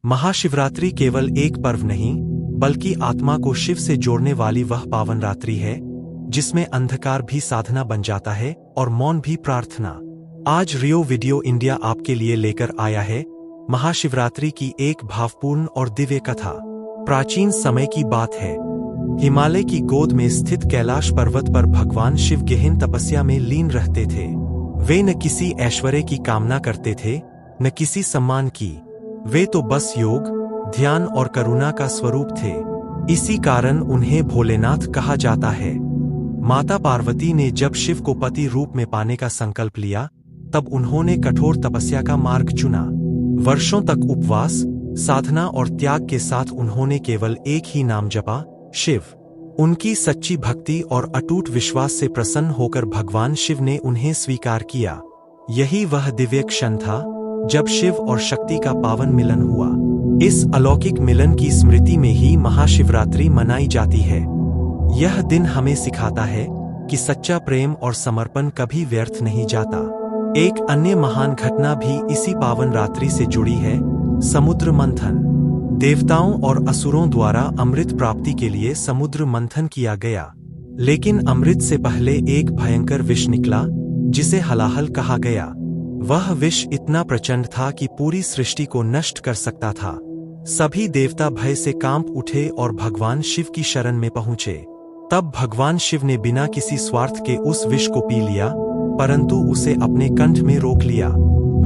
महाशिवरात्रि केवल एक पर्व नहीं, बल्कि आत्मा को शिव से जोड़ने वाली वह पावन रात्रि है, जिसमें अंधकार भी साधना बन जाता है और मौन भी प्रार्थना। आज रियो वीडियो इंडिया आपके लिए लेकर आया है महाशिवरात्रि की एक भावपूर्ण और दिव्य कथा। प्राचीन समय की बात है। हिमालय की गोद में स्थित कैलाश पर्वत पर भगवान शिव गहन तपस्या में लीन रहते थे। वे न किसी ऐश्वर्य की कामना करते थे, न किसी सम्मान की। वे तो बस योग, ध्यान और करुणा का स्वरूप थे। इसी कारण उन्हें भोलेनाथ कहा जाता है। माता पार्वती ने जब शिव को पति रूप में पाने का संकल्प लिया, तब उन्होंने कठोर तपस्या का मार्ग चुना। वर्षों तक उपवास, साधना और त्याग के साथ उन्होंने केवल एक ही नाम जपा, शिव। उनकी सच्ची भक्ति और अटूट विश्वास से प्रसन्न होकर भगवान शिव ने उन्हें स्वीकार किया। यही वह दिव्य क्षण था जब शिव और शक्ति का पावन मिलन हुआ। इस अलौकिक मिलन की स्मृति में ही महाशिवरात्रि मनाई जाती है। यह दिन हमें सिखाता है कि सच्चा प्रेम और समर्पण कभी व्यर्थ नहीं जाता। एक अन्य महान घटना भी इसी पावन रात्रि से जुड़ी है, समुद्र मंथन। देवताओं और असुरों द्वारा अमृत प्राप्ति के लिए समुद्र मंथन किया गया, लेकिन अमृत से पहले एक भयंकर विष निकला, जिसे हलाहल कहा गया। वह विष इतना प्रचंड था कि पूरी सृष्टि को नष्ट कर सकता था। सभी देवता भय से कांप उठे और भगवान शिव की शरण में पहुंचे। तब भगवान शिव ने बिना किसी स्वार्थ के उस विष को पी लिया, परंतु उसे अपने कंठ में रोक लिया।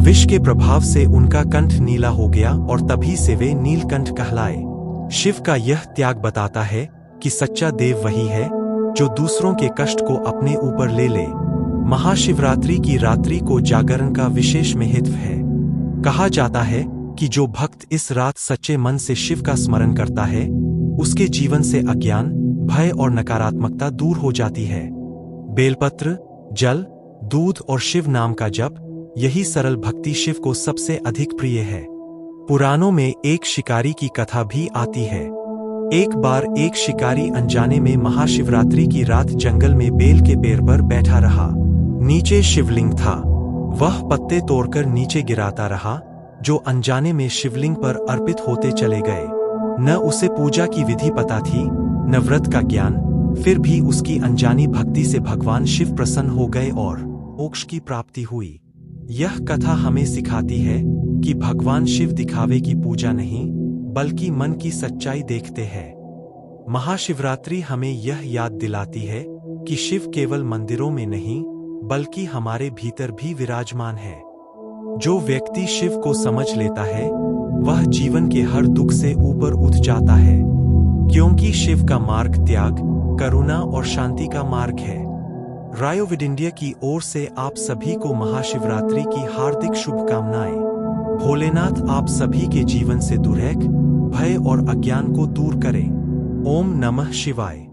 विष के प्रभाव से उनका कंठ नीला हो गया और तभी से वे नीलकंठ कहलाए। शिव का यह त्याग बताता है कि सच्चा देव वही है जो दूसरों के कष्ट को अपने ऊपर ले ले। महाशिवरात्रि की रात्रि को जागरण का विशेष महत्व है। कहा जाता है कि जो भक्त इस रात सच्चे मन से शिव का स्मरण करता है, उसके जीवन से अज्ञान, भय और नकारात्मकता दूर हो जाती है। बेलपत्र, जल, दूध और शिव नाम का जप, यही सरल भक्ति शिव को सबसे अधिक प्रिय है। पुराणों में एक शिकारी की कथा भी आती है। एक बार एक शिकारी अनजाने में महाशिवरात्रि की रात जंगल में बेल के पेड़ पर बैठा रहा। नीचे शिवलिंग था। वह पत्ते तोड़कर नीचे गिराता रहा, जो अनजाने में शिवलिंग पर अर्पित होते चले गए। न उसे पूजा की विधि पता थी, न व्रत का ज्ञान, फिर भी उसकी अनजानी भक्ति से भगवान शिव प्रसन्न हो गए और मोक्ष की प्राप्ति हुई। यह कथा हमें सिखाती है कि भगवान शिव दिखावे की पूजा नहीं, बल्कि मन की सच्चाई देखते हैं। महाशिवरात्रि हमें यह याद दिलाती है कि शिव केवल मंदिरों में नहीं, बल्कि हमारे भीतर भी विराजमान है। जो व्यक्ति शिव को समझ लेता है, वह जीवन के हर दुख से ऊपर उठ जाता है, क्योंकि शिव का मार्ग त्याग, करुणा और शांति का मार्ग है। रियो वीडियो इंडिया की ओर से आप सभी को महाशिवरात्रि की हार्दिक शुभकामनाएं। भोलेनाथ आप सभी के जीवन से दुर्भाग्य, भय और अज्ञान को दूर करें। ओम नमः शिवाय।